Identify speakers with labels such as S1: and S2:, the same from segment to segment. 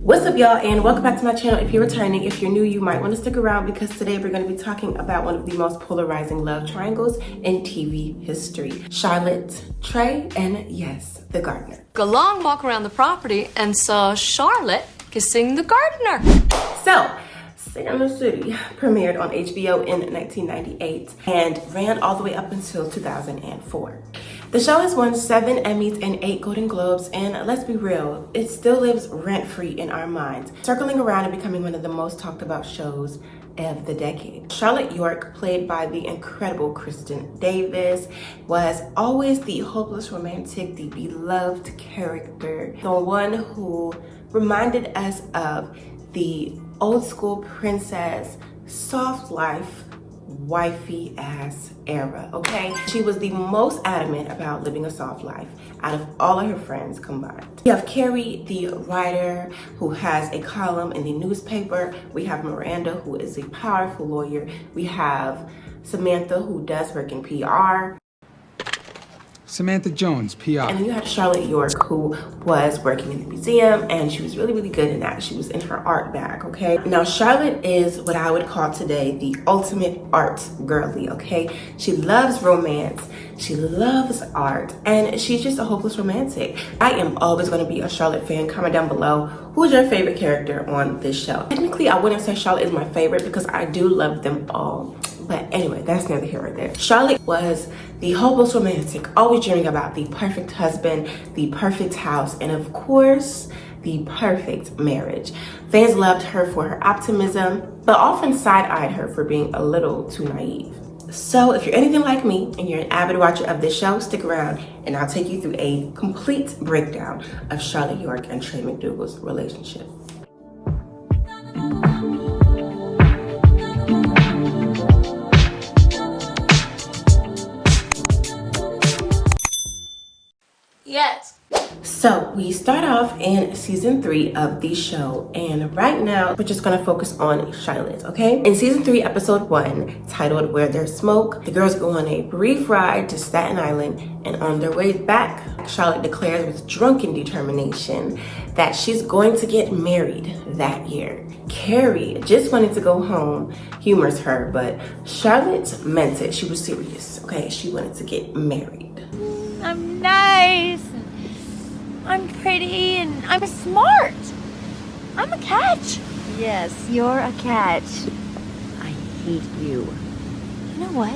S1: What's up, y'all, and welcome back to my channel. If you're returning, if you're new, you might want to stick around because today we're going to be talking about one of the most polarizing love triangles in TV history. Charlotte, Trey, and yes, the gardener.
S2: A long walk around the property and saw Charlotte kissing the gardener.
S1: So, Sin in the City premiered on HBO in 1998 and ran all the way up until 2004. The show has won 7 Emmys and 8 Golden Globes, and let's be real, it still lives rent-free in our minds, circling around and becoming one of the most talked about shows of the decade. Charlotte York, played by the incredible Kristen Davis, was always the hopeless romantic, the beloved character, the one who reminded us of the old school princess, soft life, wifey ass era, okay? She was the most adamant about living a soft life out of all of her friends combined. We have Carrie, the writer, who has a column in the newspaper. We have Miranda, who is a powerful lawyer. We have Samantha, who does work in PR.
S3: Samantha Jones, PR.
S1: And then you had Charlotte York, who was working in the museum, and she was really, really good in that. She was in her art bag, okay? Now, Charlotte is what I would call today the ultimate art girly, okay? She loves romance, she loves art, and she's just a hopeless romantic. I am always gonna be a Charlotte fan. Comment down below, who's your favorite character on this show? Technically, I wouldn't say Charlotte is my favorite because I do love them all. But anyway, that's neither here nor there. Charlotte was the hopeless romantic, always dreaming about the perfect husband, the perfect house, and of course, the perfect marriage. Fans loved her for her optimism, but often side-eyed her for being a little too naive. So if you're anything like me and you're an avid watcher of this show, stick around and I'll take you through a complete breakdown of Charlotte York and Trey McDougall's relationship.
S2: Yes.
S1: So we start off in season 3 of the show, and right now we're just gonna focus on Charlotte, okay? In season 3, episode 1, titled Where There's Smoke, the girls go on a brief ride to Staten Island, and on their way back, Charlotte declares with drunken determination that she's going to get married that year. Carrie just wanted to go home, humors her, but Charlotte meant it. She was serious, okay? She wanted to get married.
S4: I'm nice, I'm pretty, and I'm smart. I'm a catch.
S5: Yes, you're a catch. I hate you.
S4: You know what?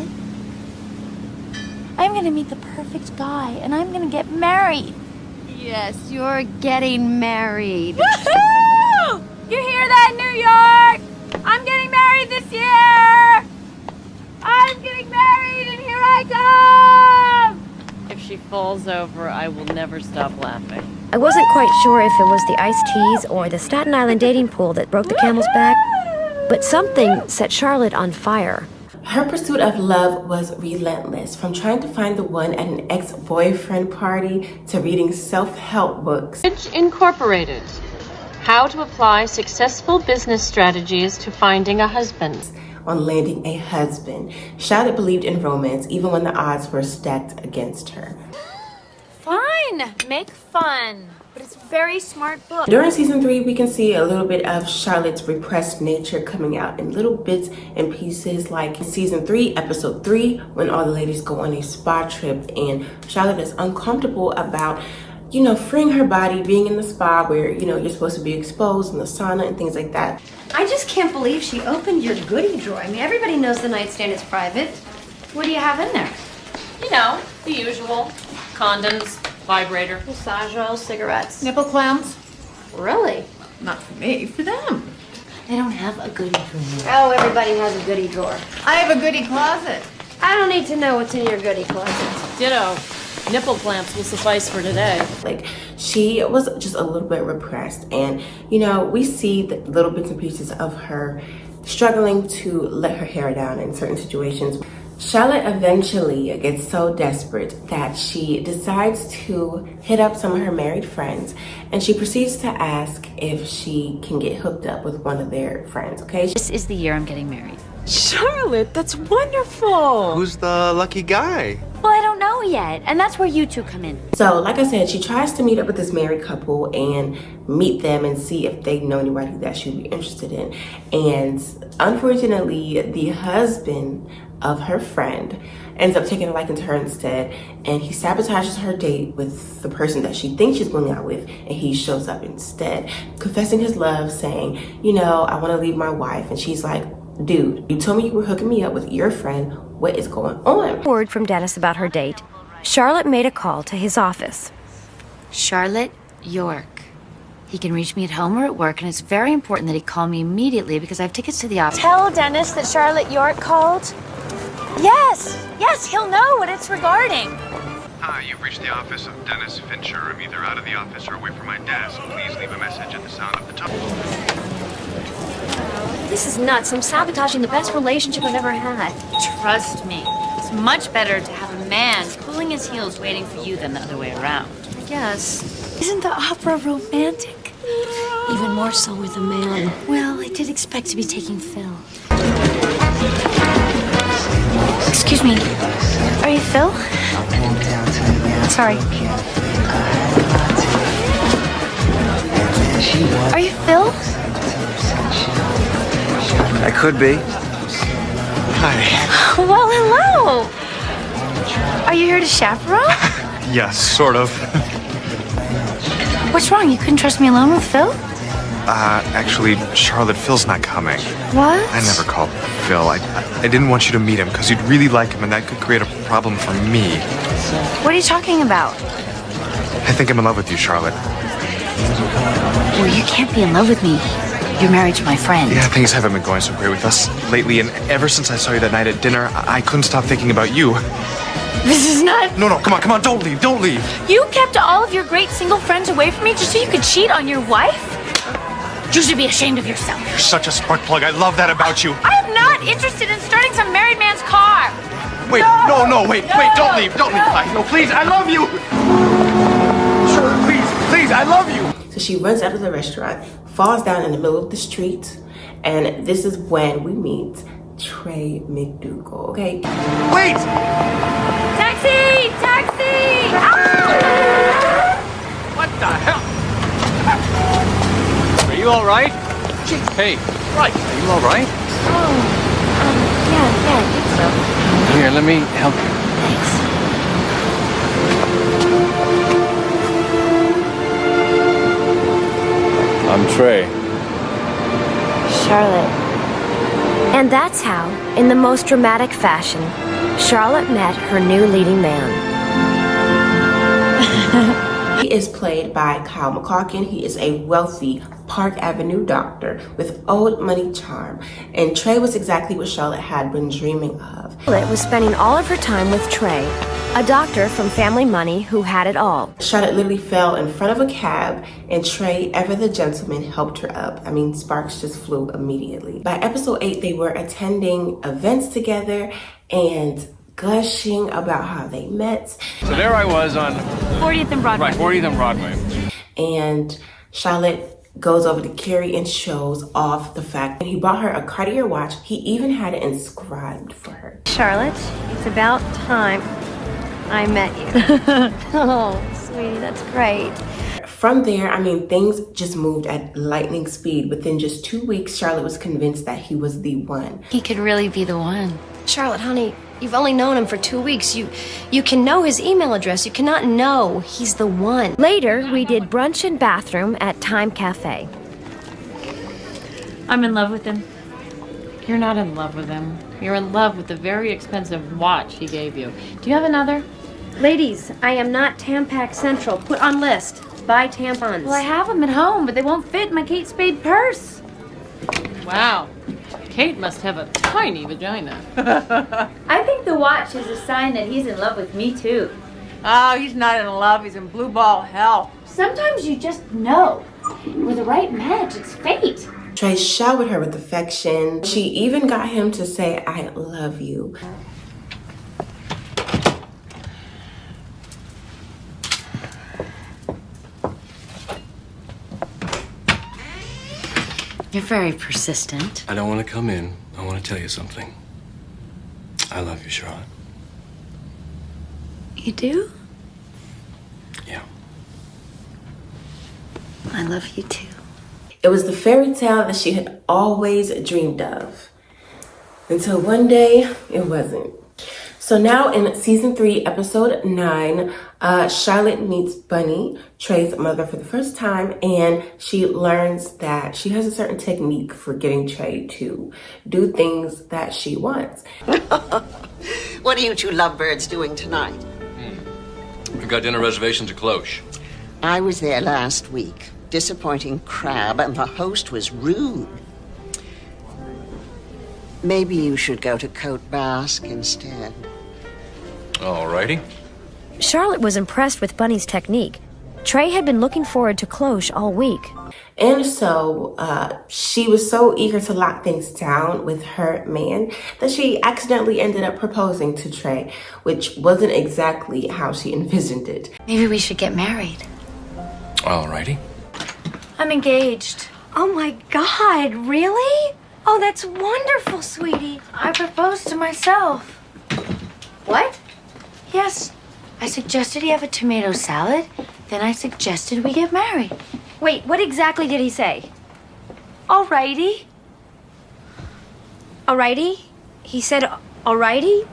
S4: I'm gonna meet the perfect guy, and I'm gonna get married.
S5: Yes, you're getting married.
S4: Woohoo! You hear that, New York? I'm getting married this year! I'm getting married, and here I come!
S6: If she falls over, I will never stop laughing.
S5: I wasn't quite sure if it was the iced teas or the Staten Island dating pool that broke the camel's back, but something set Charlotte on fire.
S1: Her pursuit of love was relentless, from trying to find the one at an ex-boyfriend party to reading self-help books.
S6: Incorporated. How to apply successful business strategies to finding a husband.
S1: On landing a husband. Charlotte believed in romance even when the odds were stacked against her.
S4: Fine, make fun. But it's a very smart book.
S1: During season 3, we can see a little bit of Charlotte's repressed nature coming out in little bits and pieces, like in season 3, episode 3, when all the ladies go on a spa trip and Charlotte is uncomfortable about, you know, freeing her body, being in the spa where, you know, you're supposed to be exposed in the sauna and things like that.
S7: I just can't believe she opened your goodie drawer. I mean, everybody knows the nightstand is private. What do you have in there?
S6: You know, the usual. Condoms, vibrator.
S7: Massage oil, cigarettes.
S4: Nipple clamps?
S7: Really?
S4: Not for me, for them.
S7: They don't have a goodie drawer. Oh, everybody has a goodie drawer.
S4: I have a goodie closet.
S7: I don't need to know what's in your goodie closet.
S6: Ditto. Nipple clamps will suffice for today.
S1: Like, she was just a little bit repressed, and you know, we see the little bits and pieces of her struggling to let her hair down in certain situations. Charlotte eventually gets so desperate that she decides to hit up some of her married friends, and she proceeds to ask if she can get hooked up with one of their friends, okay?
S5: This is the year I'm getting married.
S8: Charlotte, that's wonderful.
S9: Who's the lucky guy?
S7: Well, I don't know yet, and that's where you two come in.
S1: So, like I said, she tries to meet up with this married couple and meet them and see if they know anybody that she'd be interested in. And unfortunately, the husband of her friend ends up taking a liking to her instead, and he sabotages her date with the person that she thinks she's going out with, and he shows up instead, confessing his love, saying, you know, I want to leave my wife. And she's like, dude, you told me you were hooking me up with your friend. What is going on?
S5: Word from Dennis about her date. Charlotte made a call to his office.
S7: Charlotte York. He can reach me at home or at work, and it's very important that he call me immediately because I have tickets to the office.
S4: Tell Dennis that Charlotte York called. Yes, he'll know what it's regarding.
S8: Hi, you've reached the office of Dennis Fincher. I'm either out of the office or away from my desk. Please leave a message at the sound of the tone.
S5: This is nuts. I'm sabotaging the best relationship I've ever had.
S7: Trust me, it's much better to have a man cooling his heels waiting for you than the other way around.
S5: Yes.
S7: Isn't the opera romantic?
S5: Even more so with a man.
S7: Well, I did expect to be taking Phil. Excuse me, are you Phil? Sorry. Are you Phil?
S8: I could be. Hi.
S7: Well, hello. Are you here to chaperone?
S8: Yes, sort of.
S7: What's wrong? You couldn't trust me alone with Phil?
S8: Actually, Charlotte, Phil's not coming.
S7: What?
S8: I never called Phil. I didn't want you to meet him because you'd really like him and that could create a problem for me.
S7: What are you talking about?
S8: I think I'm in love with you, Charlotte.
S7: Well, you can't be in love with me. You're married to my friend.
S8: Yeah, things haven't been going so great with us lately, and ever since I saw you that night at dinner, I couldn't stop thinking about you.
S7: This is not...
S8: No, come on, don't leave.
S7: You kept all of your great single friends away from me just so you could cheat on your wife? You should be ashamed of yourself.
S8: You're such a spark plug. I love that about you.
S7: I am not interested in starting some married man's car.
S8: Wait, no, wait, don't leave. No, please, I love you. Charlotte, please, I love you.
S1: So she runs out of the restaurant, falls down in the middle of the street, and this is when we meet Trey McDougall, okay?
S8: Wait!
S4: Taxi! Ah!
S9: What the hell? Are you all right? Hey, right. Are you all right?
S5: Yeah, I think so.
S9: Here, let me help you. I'm Trey.
S5: Charlotte. And that's how, in the most dramatic fashion, Charlotte met her new leading man.
S1: He is played by Kyle MacLachlan. He is a wealthy Park Avenue doctor with old money charm. And Trey was exactly what Charlotte had been dreaming of.
S5: Charlotte was spending all of her time with Trey, a doctor from family money who had it all.
S1: Charlotte literally fell in front of a cab, and Trey, ever the gentleman, helped her up. I mean, sparks just flew immediately. By episode 8, they were attending events together and gushing about how they met.
S9: So there I was on
S7: 40th and Broadway.
S9: right 40th and Broadway.
S1: And Charlotte goes over to Carrie and shows off the fact that he bought her a Cartier watch. He even had it inscribed for her.
S5: Charlotte, it's about time I met you. Oh, sweetie, that's great.
S1: From there, I mean, things just moved at lightning speed. Within just 2 weeks, Charlotte was convinced that he was the one.
S7: He could really be the one.
S5: Charlotte, honey, you've only known him for 2 weeks. You can know his email address. You cannot know he's the one. Later, we did brunch and bathroom at Time Cafe.
S6: I'm in love with him. You're not in love with him. You're in love with the very expensive watch he gave you. Do you have another?
S5: Ladies, I am not Tampax Central. Put on list. Buy tampons.
S6: Well, I have them at home, but they won't fit in my Kate Spade purse. Wow. Kate must have a tiny vagina.
S4: I think the watch is a sign that he's in love with me too.
S10: Oh, he's not in love. He's in blue ball hell.
S4: Sometimes you just know. We're the right match. It's fate.
S1: Trey showered her with affection. She even got him to say, I love you.
S7: You're very persistent.
S11: I don't want to come in. I want to tell you something. I love you, Charlotte.
S7: You do?
S9: Yeah.
S7: I love you too.
S1: It was the fairy tale that she had always dreamed of. Until one day, it wasn't. So now in season 3, episode 9, Charlotte meets Bunny, Trey's mother, for the first time, and she learns that she has a certain technique for getting Trey to do things that she wants.
S11: What are you two lovebirds doing tonight?
S9: We've got dinner reservations at Cloche.
S11: I was there last week. Disappointing crab, and the host was rude. Maybe you should go to Cote Basque instead.
S9: Alrighty.
S5: Charlotte was impressed with Bunny's technique. Trey had been looking forward to Cloche all week.
S1: And so she was so eager to lock things down with her man that she accidentally ended up proposing to Trey, which wasn't exactly how she envisioned it.
S7: Maybe we should get married.
S9: Alrighty.
S5: I'm engaged. Oh my God, really? Oh, that's wonderful, sweetie.
S7: I proposed to myself.
S5: What?
S7: Yes. I suggested he have a tomato salad. Then I suggested we get married.
S5: Wait, what exactly did he say?
S7: Alrighty.
S5: Alrighty? He said alrighty?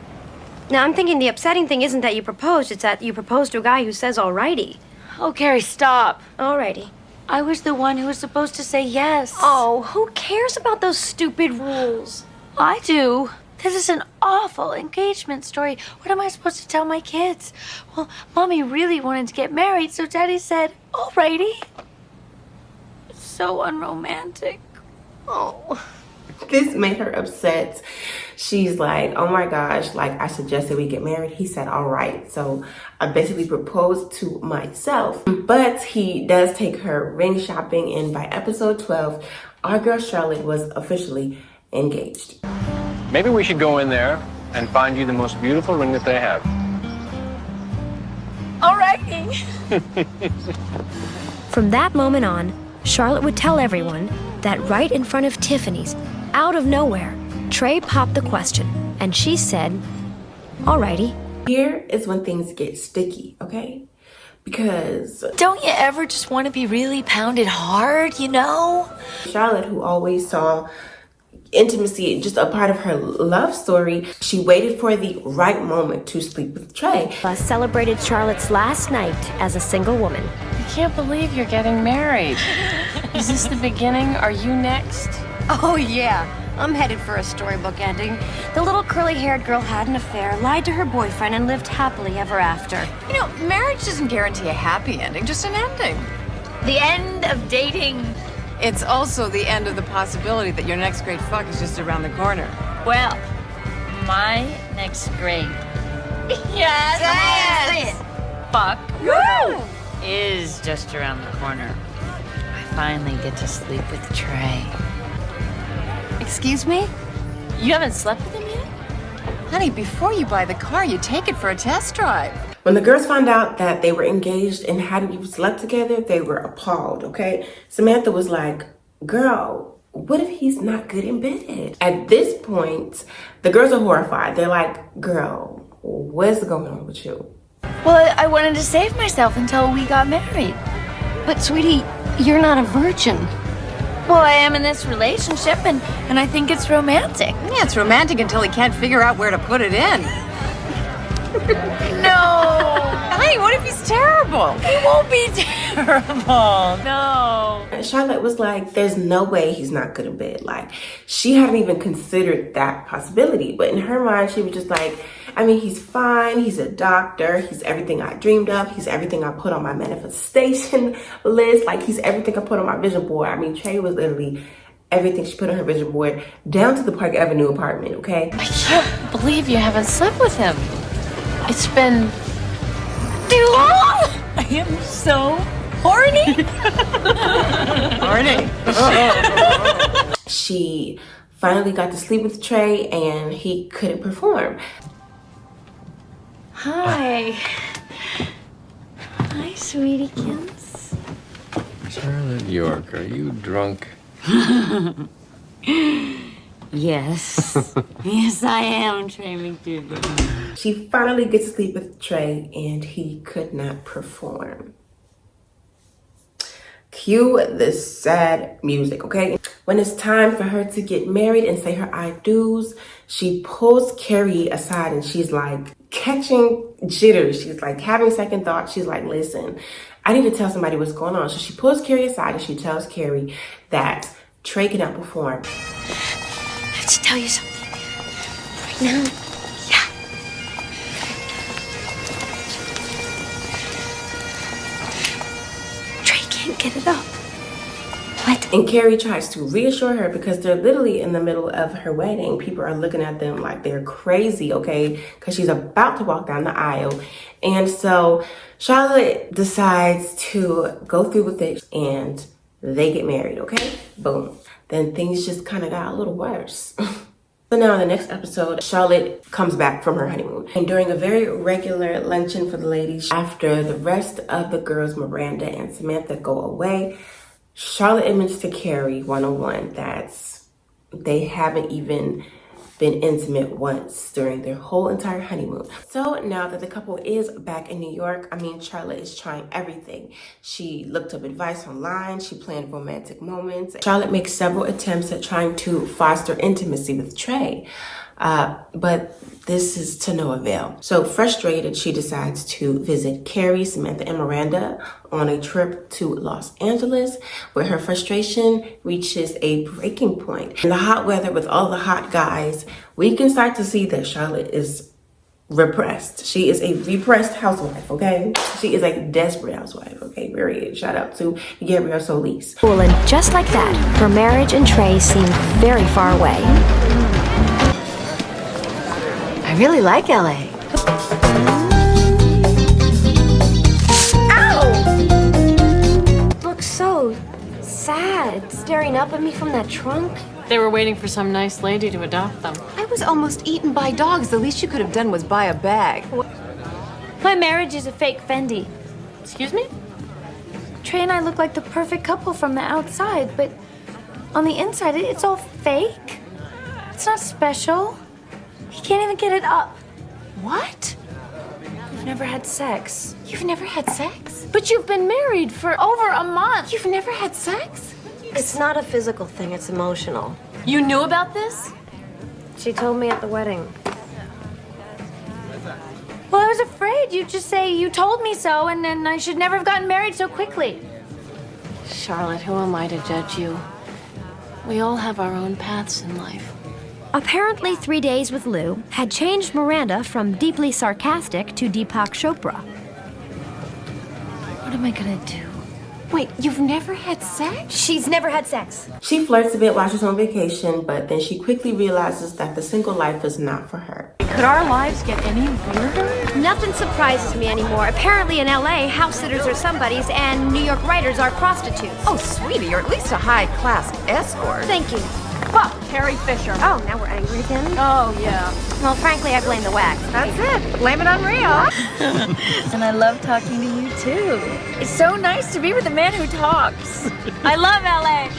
S5: Now, I'm thinking the upsetting thing isn't that you proposed, it's that you proposed to a guy who says alrighty.
S7: Oh, Carrie, stop.
S5: Alrighty.
S7: I was the one who was supposed to say yes.
S5: Oh, who cares about those stupid rules?
S7: I do. This is an awful engagement story. What am I supposed to tell my kids? Well, Mommy really wanted to get married, so Daddy said, alrighty. It's so unromantic.
S5: Oh.
S1: This made her upset. She's like, oh my gosh, like I suggested we get married. He said, all right. So I basically proposed to myself. But he does take her ring shopping, and by episode 12, our girl Charlotte was officially engaged.
S9: Maybe we should go in there and find you the most beautiful ring that they have.
S7: Alrighty.
S5: From that moment on, Charlotte would tell everyone that right in front of Tiffany's, out of nowhere, Trey popped the question, and she said, alrighty.
S1: Here is when things get sticky, okay? Because
S7: Don't you ever just want to be really pounded hard, you know?
S1: Charlotte, who always saw intimacy just a part of her love story, she waited for the right moment to sleep with Trey.
S5: Celebrated Charlotte's last night as a single woman.
S6: I can't believe you're getting married. Is this the beginning? Are you next?
S5: Oh, yeah. I'm headed for a storybook ending. The little curly-haired girl had an affair, lied to her boyfriend, and lived happily ever after.
S10: You know, marriage doesn't guarantee a happy ending, just an ending.
S5: The end of dating.
S10: It's also the end of the possibility that your next great fuck is just around the corner.
S6: Well, my next great
S5: Yes!
S6: fuck is just around the corner. I finally get to sleep with Trey.
S10: Excuse me?
S6: You haven't slept with him yet?
S10: Honey, before you buy the car, you take it for a test drive.
S1: When the girls found out that they were engaged and hadn't even slept together, they were appalled, okay? Samantha was like, girl, what if he's not good in bed? At this point, the girls are horrified. They're like, girl, what's going on with you?
S7: Well, I wanted to save myself until we got married.
S5: But, sweetie, you're not a virgin.
S7: Well, I am in this relationship, and I think it's romantic.
S10: Yeah, it's romantic until he can't figure out where to put it in.
S7: No!
S10: Honey, what if he's terrible?
S7: He won't be terrible. No.
S1: And Charlotte was like, there's no way he's not good in bed. Like, she hadn't even considered that possibility. But in her mind, she was just like, I mean, he's fine. He's a doctor. He's everything I dreamed of. He's everything I put on my manifestation list. Like, he's everything I put on my vision board. I mean, Trey was literally everything she put on her vision board, down to the Park Avenue apartment, okay?
S6: I can't believe you haven't slept with him. It's been
S7: Too long! I am so horny.
S10: Horny.
S1: She finally got to sleep with Trey, and he couldn't perform.
S5: Hi. Hi, sweetiekins.
S9: Charlotte York, are you drunk?
S7: Yes. Yes, I am, Trey McDougall.
S1: She finally gets to sleep with Trey and he could not perform. Cue the sad music, okay? When it's time for her to get married and say her I do's, she pulls Carrie aside and she's like catching jitters. She's like having second thoughts. She's like, listen, I need to tell somebody what's going on. So she pulls Carrie aside and she tells Carrie that Trey cannot perform.
S5: I have to tell you something. Right now. Yeah. Trey can't get it up. What?
S1: And Carrie tries to reassure her because they're literally in the middle of her wedding. People are looking at them like they're crazy, okay? Because she's about to walk down the aisle. And so Charlotte decides to go through with it and they get married, okay? Boom. Then things just kind of got a little worse. So now in the next episode, Charlotte comes back from her honeymoon. And during a very regular luncheon for the ladies, after the rest of the girls, Miranda and Samantha, go away, Charlotte admits to Carrie, 101, that they haven't even been intimate once during their whole entire honeymoon. So now that the couple is back in New York, Charlotte is trying everything. She looked up advice online, she planned romantic moments. Charlotte makes several attempts at trying to foster intimacy with Trey, but this is to no avail. So frustrated, she decides to visit Carrie, Samantha, and Miranda on a trip to Los Angeles, where her frustration reaches a breaking point. In the hot weather with all the hot guys, we can start to see that Charlotte is repressed. She is a repressed housewife, okay? She is a desperate housewife, okay? Period. Shout out to Gabrielle Solis.
S5: Well, and just like that, her marriage and Trey seem very far away.
S7: I really like LA.
S5: Ow! Looks so sad, staring up at me from that trunk.
S6: They were waiting for some nice lady to adopt them.
S10: I was almost eaten by dogs. The least you could have done was buy a bag.
S7: My marriage is a fake Fendi.
S6: Excuse me?
S7: Trey and I look like the perfect couple from the outside, but on the inside, it's all fake. It's not special. He can't even get it up.
S10: What?
S7: We've never had sex.
S10: You've never had sex?
S7: But you've been married for over a month.
S10: You've never had sex?
S5: It's not a physical thing, it's emotional.
S6: You knew about this?
S5: She told me at the wedding.
S7: Well, I was afraid you'd just say you told me so, and then I should never have gotten married so quickly.
S6: Charlotte, who am I to judge you? We all have our own paths in life.
S5: Apparently 3 days with Lou had changed Miranda from deeply sarcastic to Deepak Chopra.
S7: What am I gonna do?
S10: Wait, you've never had sex?
S5: She's never had sex.
S1: She flirts a bit while she's on vacation, but then she quickly realizes that the single life is not for her.
S6: Could our lives get any weirder?
S5: Nothing surprises me anymore. Apparently in LA, house sitters are somebody's and New York writers are prostitutes.
S10: Oh, sweetie, you're at least a high-class escort.
S5: Thank you.
S6: Fuck Carrie Fisher.
S5: Oh, now we're angry again?
S6: Oh, yeah.
S5: Well, frankly, I blame the wax.
S10: That's it. Blame it on Rio.
S7: And I love talking to you, too. It's so nice to be with a man who talks. I love LA.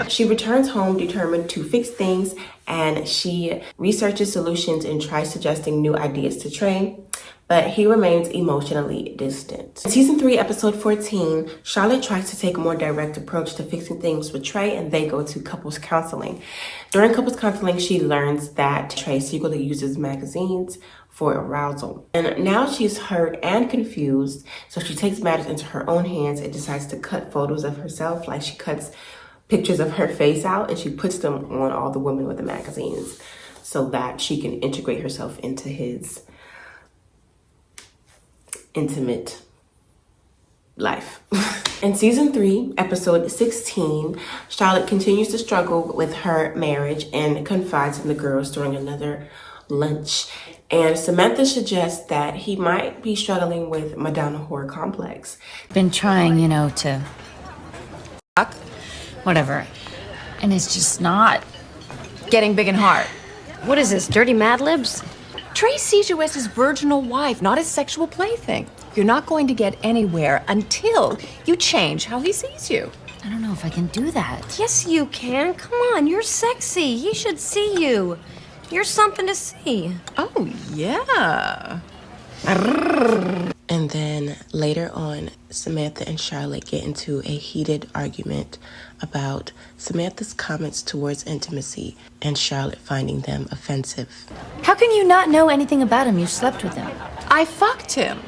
S1: She returns home determined to fix things, and she researches solutions and tries suggesting new ideas to Trey, but he remains emotionally distant. In season 3, episode 14, Charlotte tries to take a more direct approach to fixing things with Trey, and they go to couples counseling. During couples counseling, she learns that Trey secretly uses magazines for arousal. And now she's hurt and confused, so she takes matters into her own hands and decides to cut photos of herself. Like, she cuts pictures of her face out and she puts them on all the women with the magazines so that she can integrate herself into his intimate life. In season 3, episode 16, Charlotte continues to struggle with her marriage and confides in the girls during another lunch. And Samantha suggests that he might be struggling with Madonna horror complex.
S12: Been trying, to fuck, whatever, and it's just not
S10: Getting big and hard.
S5: What is this, dirty Mad Libs?
S10: Trey sees you as his virginal wife, not his sexual plaything. You're not going to get anywhere until you change how he sees you.
S12: I don't know if I can do that.
S5: Yes, you can. Come on, you're sexy. He should see you. You're something to see.
S10: Oh, yeah.
S1: And then later on, Samantha and Charlotte get into a heated argument about Samantha's comments towards intimacy and Charlotte finding them offensive.
S12: How can you not know anything about him? You slept with him.
S10: I fucked him.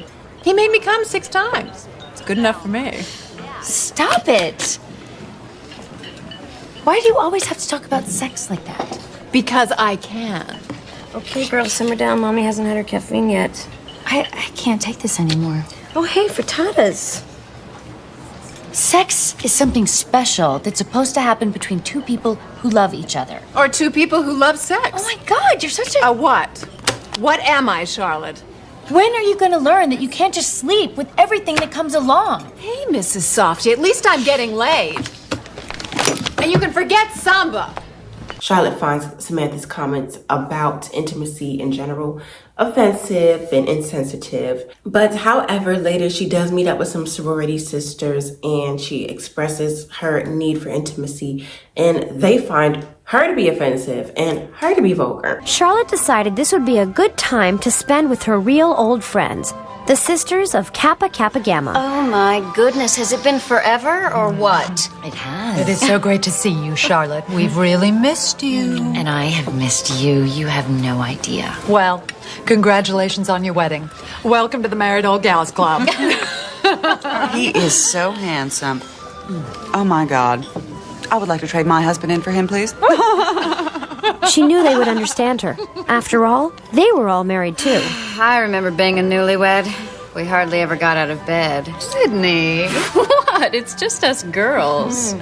S10: He made me come 6 times. It's good enough for me.
S12: Stop it! Why do you always have to talk about sex like that?
S10: Because I can.
S5: Okay, girl, simmer down. Mommy hasn't had her caffeine yet.
S12: I can't take this anymore.
S5: Oh, hey, frittatas.
S12: Sex is something special that's supposed to happen between 2 people who love each other.
S10: Or 2 people who love sex.
S12: Oh my God, you're such a...
S10: A what? What am I, Charlotte?
S12: When are you going to learn that you can't just sleep with everything that comes along?
S10: Hey, Mrs. Softy, at least I'm getting laid. And you can forget Samba.
S1: Charlotte finds Samantha's comments about intimacy in general offensive and insensitive. But however, later she does meet up with some sorority sisters and she expresses her need for intimacy, and they find her to be offensive and her to be vulgar.
S5: Charlotte decided this would be a good time to spend with her real old friends, the Sisters of Kappa Kappa Gamma.
S7: Oh my goodness, has it been forever or what?
S12: It has.
S13: It is so great to see you, Charlotte. We've really missed you.
S12: And I have missed you. You have no idea.
S13: Well, congratulations on your wedding. Welcome to the Married Old Gals Club.
S14: He is so handsome. Oh my God. I would like to trade my husband in for him, please.
S5: She knew they would understand her. After all, they were all married too.
S7: I remember being a newlywed. We hardly ever got out of bed.
S6: Sydney, what? It's just us girls.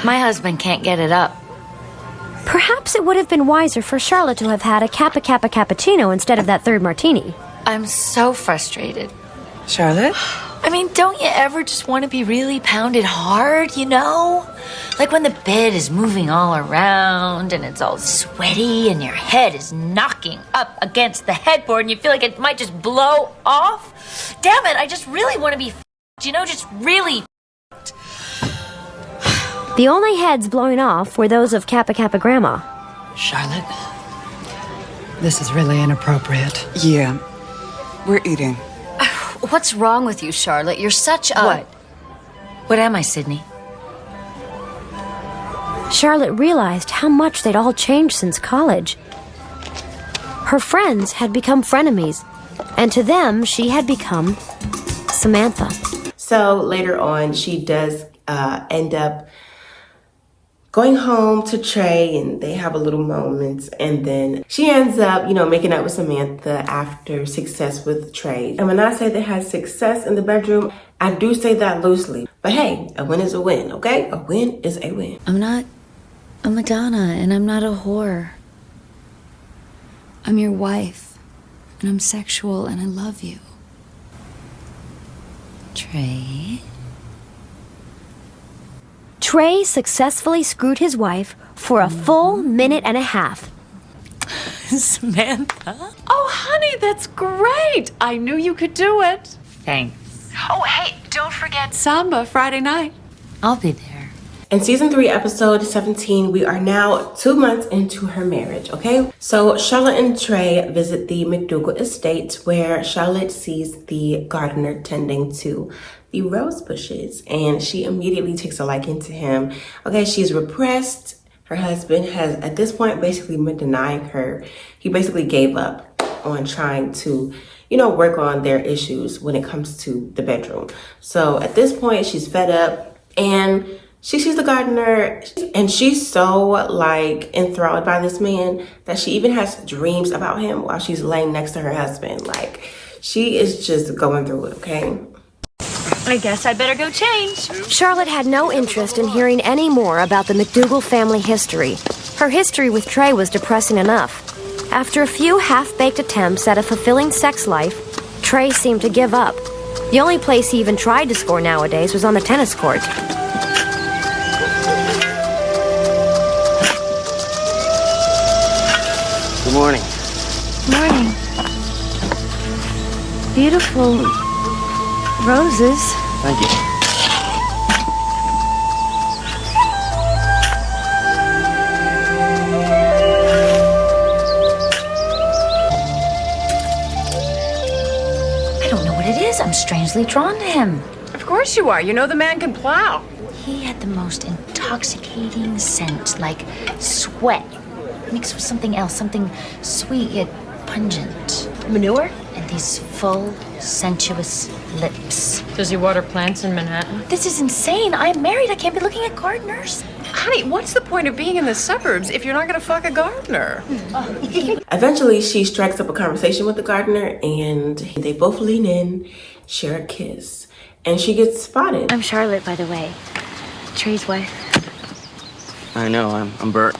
S12: My husband can't get it up.
S5: Perhaps it would have been wiser for Charlotte to have had a Kappa Kappa cappuccino instead of that 3rd martini.
S12: I'm so frustrated.
S14: Charlotte?
S12: I mean, don't you ever just want to be really pounded hard, you know? Like when the bed is moving all around and it's all sweaty and your head is knocking up against the headboard and you feel like it might just blow off. Damn it, I just really want to be you know, just really
S5: The only heads blowing off were those of Kappa Kappa Grandma.
S13: Charlotte, this is really inappropriate.
S14: Yeah. We're eating.
S7: What's wrong with you, Charlotte? You're such a...
S12: What? What am I, Sydney?
S5: Charlotte realized how much they'd all changed since college. Her friends had become frenemies, and to them, she had become Samantha.
S1: So later on, she does end up going home to Trey, and they have a little moment, and then she ends up, making up with Samantha after success with Trey. And when I say they had success in the bedroom, I do say that loosely. But hey, a win is a win, okay? A win is a win.
S12: I'm not a Madonna, and I'm not a whore. I'm your wife, and I'm sexual, and I love you. Trey?
S5: Trey successfully screwed his wife for a full minute and a half.
S10: Samantha? Oh, honey, that's great. I knew you could do it.
S12: Thanks.
S10: Oh, hey, don't forget Samba Friday night.
S12: I'll be there.
S1: In season 3, episode 17, we are now 2 months into her marriage, okay? So Charlotte and Trey visit the McDougall estate, where Charlotte sees the gardener tending to the rose bushes, and she immediately takes a liking to him. Okay, she's repressed. Her husband has, at this point, basically been denying her. He basically gave up on trying to, work on their issues when it comes to the bedroom. So at this point, she's fed up, and she sees the gardener, and she's so enthralled by this man that she even has dreams about him while she's laying next to her husband. She is just going through it, okay?
S7: I guess I better go change.
S5: Charlotte had no interest in hearing any more about the McDougall family history. Her history with Trey was depressing enough. After a few half-baked attempts at a fulfilling sex life, Trey seemed to give up. The only place he even tried to score nowadays was on the tennis court.
S15: Good morning.
S5: Morning. Beautiful roses.
S15: Thank you.
S12: strangely drawn to him.
S10: Of course you are. You know the man can plow.
S12: He had the most intoxicating scent, like sweat, mixed with something else, something sweet yet pungent.
S10: Manure?
S12: And these full, sensuous lips.
S6: Does he water plants in Manhattan?
S12: This is insane. I'm married. I can't be looking at gardeners.
S10: Honey, what's the point of being in the suburbs if you're not going to fuck a gardener?
S1: Eventually, she strikes up a conversation with the gardener, and they both lean in, share a kiss, and she gets spotted.
S5: I'm Charlotte, by the way. Trey's wife.
S15: I know, I'm Bert.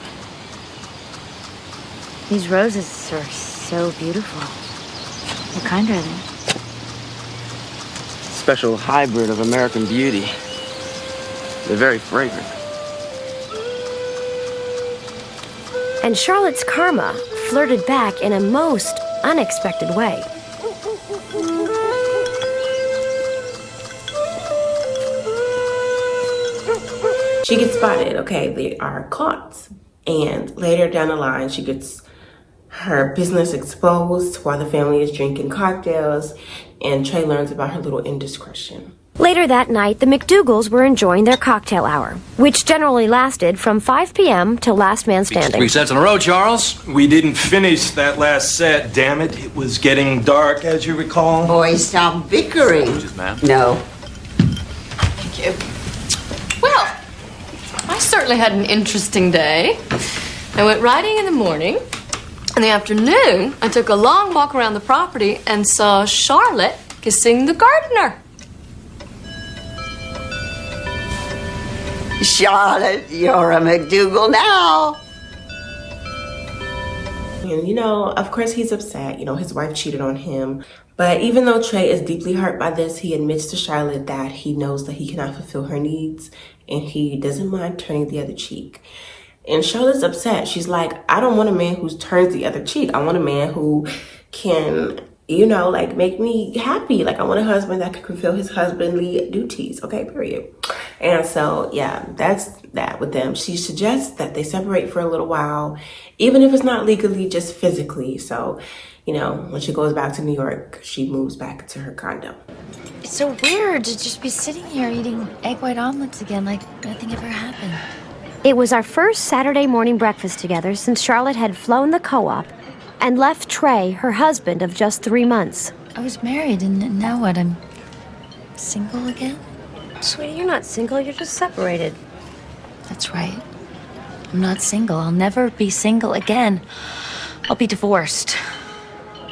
S5: These roses are so beautiful. What kind are they?
S15: Special hybrid of American Beauty. They're very fragrant.
S5: And Charlotte's karma flirted back in a most unexpected way.
S1: She gets spotted, okay, they are caught. And later down the line, she gets her business exposed while the family is drinking cocktails, and Trey learns about her little indiscretion.
S5: Later that night, the McDougalls were enjoying their cocktail hour, which generally lasted from 5 p.m. till last man standing.
S16: 3 sets in a row, Charles.
S17: We didn't finish that last set, damn it. It was getting dark, as you recall.
S11: Boys, stop bickering.
S16: Apologies, ma'am.
S11: No.
S2: Thank you. Well, I certainly had an interesting day. I went riding in the morning. In the afternoon, I took a long walk around the property and saw Charlotte kissing the gardener.
S11: Charlotte, you're a McDougall now.
S1: And, you know, of course he's upset. You know, his wife cheated on him. But even though Trey is deeply hurt by this, he admits to Charlotte that he knows that he cannot fulfill her needs, and he doesn't mind turning the other cheek. And Charlotte's upset. She's like, I don't want a man who turns the other cheek. I want a man who can, you know, like, make me happy. Like, I want a husband that can fulfill his husbandly duties. Okay, period. And so, yeah, that's that with them. She suggests that they separate for a little while, even if it's not legally, just physically. So, you know, when she goes back to New York, she moves back to her condo.
S12: It's so weird to just be sitting here eating egg white omelets again like nothing ever happened.
S5: It was our first Saturday morning breakfast together since Charlotte had flown the co-op and left Trey, her husband of just 3 months.
S12: I was married, and now what? I'm single again?
S5: Sweetie, you're not single, you're just separated.
S12: That's right. I'm not single. I'll never be single again. I'll be divorced.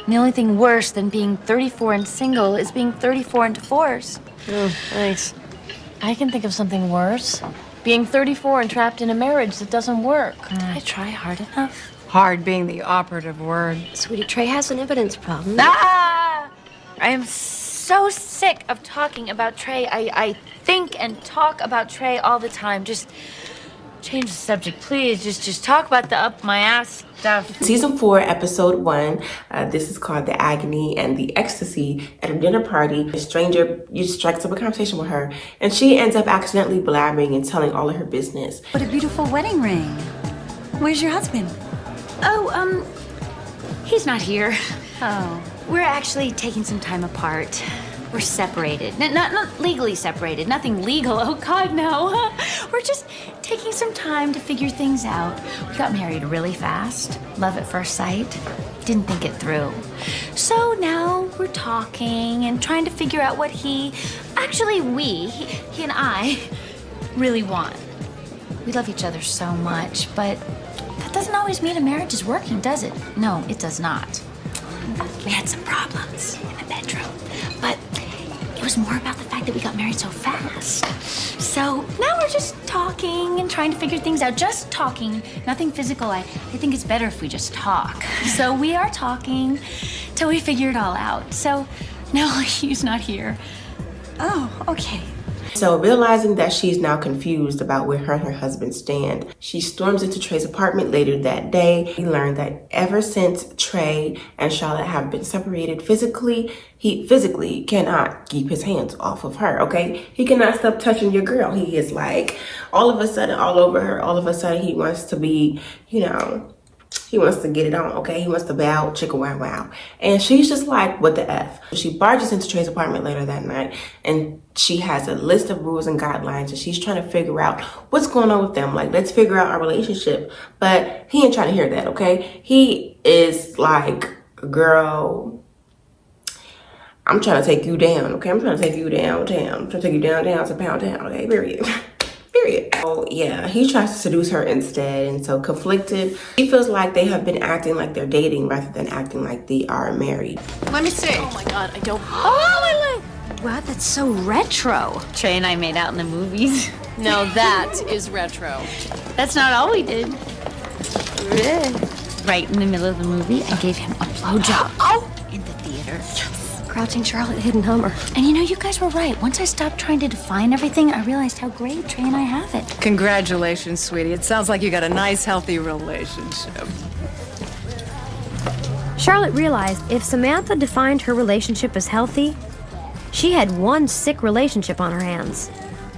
S12: And the only thing worse than being 34 and single is being 34 and divorced.
S6: Oh, thanks. I can think of something worse. Being 34 and trapped in a marriage that doesn't work.
S12: Did I try hard enough?
S13: Hard being the operative word.
S5: Sweetie, Trey has an evidence problem.
S12: Ah! I am so sick of talking about Trey. I think and talk about Trey all the time. Just change the subject, please. Just talk about the up my ass stuff.
S1: Season 4, episode 1. This is called The Agony and the Ecstasy. At a dinner party, a stranger strikes up a conversation with her, and she ends up accidentally blabbing and telling all of her business.
S18: What a beautiful wedding ring. Where's your husband?
S7: Oh, he's not here.
S18: Oh.
S7: We're actually taking some time apart. We're separated. Not legally separated. Nothing legal. Oh, God, no. We're just taking some time to figure things out. We got married really fast. Love at first sight. Didn't think it through. So now we're talking and trying to figure out what he and I really want. We love each other so much, but that doesn't always mean a marriage is working, does it? No, it does not. We had some problems in the bedroom, but it was more about the fact that we got married so fast. So now we're just talking and trying to figure things out. Just talking, nothing physical. I think it's better if we just talk. So we are talking till we figure it all out. So no, he's not here. Oh, okay.
S1: So realizing that she's now confused about where her and her husband stand, she storms into Trey's apartment later that day. We learned that ever since Trey and Charlotte have been separated physically, he physically cannot keep his hands off of her, okay? He cannot stop touching your girl. He is like all of a sudden all over her. All of a sudden he wants to be, you know, He wants to get it on, okay? He wants to bow, chicka wow wow. And she's just like, what the F? She barges into Trey's apartment later that night, and she has a list of rules and guidelines, and she's trying to figure out what's going on with them. Like, let's figure out our relationship. But he ain't trying to hear that, okay? He is like, girl, I'm trying to take you down, okay? I'm trying to take you downtown. I'm trying to take you downtown to Pound Town, okay? Period. Period. Oh, yeah, he tries to seduce her instead, and so conflicted. She feels like they have been acting like they're dating rather than acting like they are married.
S6: Let me see. Oh my God, I don't.
S18: Oh, wow, that's so retro.
S12: Trey and I made out in the movies.
S6: No, that is retro.
S12: That's not all we did. Right in the middle of the movie, I gave him a blowjob in the theater.
S5: Crouching Charlotte, hidden Hummer.
S18: And you know, you guys were right. Once I stopped trying to define everything, I realized how great Trey and I have it.
S13: Congratulations, sweetie. It sounds like you got a nice, healthy relationship.
S5: Charlotte realized if Samantha defined her relationship as healthy, she had one sick relationship on her hands.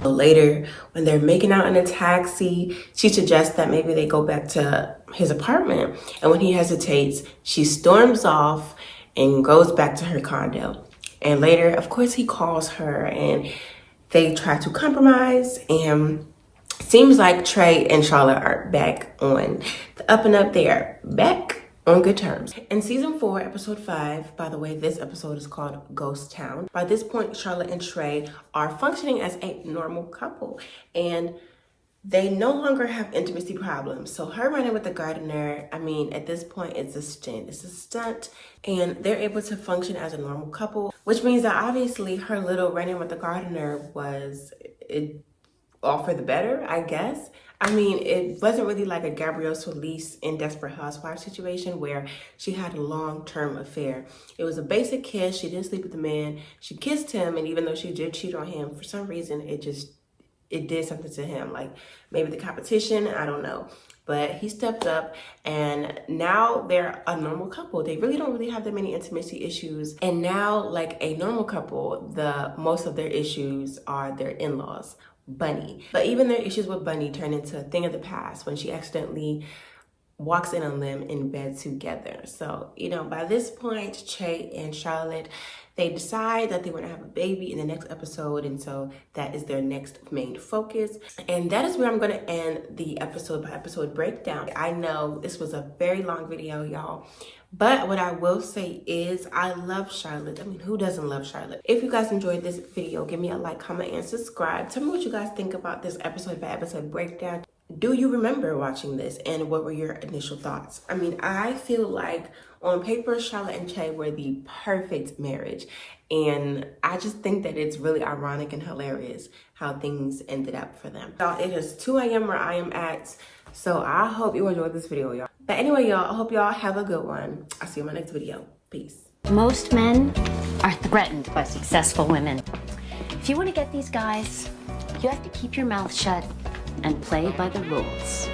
S1: Later, when they're making out in a taxi, she suggests that maybe they go back to his apartment. And when he hesitates, she storms off and goes back to her condo. And later, of course, he calls her and they try to compromise, and seems like Trey and Charlotte are back on the up and up. They are back on good terms. In season 4, episode 5, by the way, this episode is called Ghost Town. By this point, Charlotte and Trey are functioning as a normal couple, and they no longer have intimacy problems. So her running with the gardener, I mean, at this point, it's a stunt. It's a stunt. And they're able to function as a normal couple, which means that obviously her little running with the gardener was all for the better, I guess. I mean, it wasn't really like a Gabrielle Solis in Desperate Housewives situation where she had a long-term affair. It was a basic kiss. She didn't sleep with the man. She kissed him, and even though she did cheat on him, for some reason, it did something to him, like maybe the competition, I don't know. But he stepped up, and now they're a normal couple. They really don't have that many intimacy issues. And now, like a normal couple, most of their issues are their in-laws, Bunny. But even their issues with Bunny turn into a thing of the past when she accidentally walks in on them in bed together. So, you know, by this point, Trey and Charlotte, they decide that they want to have a baby in the next episode, and so that is their next main focus. And that is where I'm going to end the episode by episode breakdown. I know this was a very long video, y'all, but what I will say is I love Charlotte. I mean, who doesn't love Charlotte? If you guys enjoyed this video, give me a like, comment, and subscribe. Tell me what you guys think about this episode by episode breakdown. Do you remember watching this, and what were your initial thoughts? I mean, I feel like on paper, Charlotte and Trey were the perfect marriage. And I just think that it's really ironic and hilarious how things ended up for them. Y'all, it is 2 a.m. where I am at. So I hope you enjoyed this video, y'all. But anyway, y'all, I hope y'all have a good one. I'll see you in my next video. Peace.
S18: Most men are threatened by successful women. If you want to get these guys, you have to keep your mouth shut and play by the rules.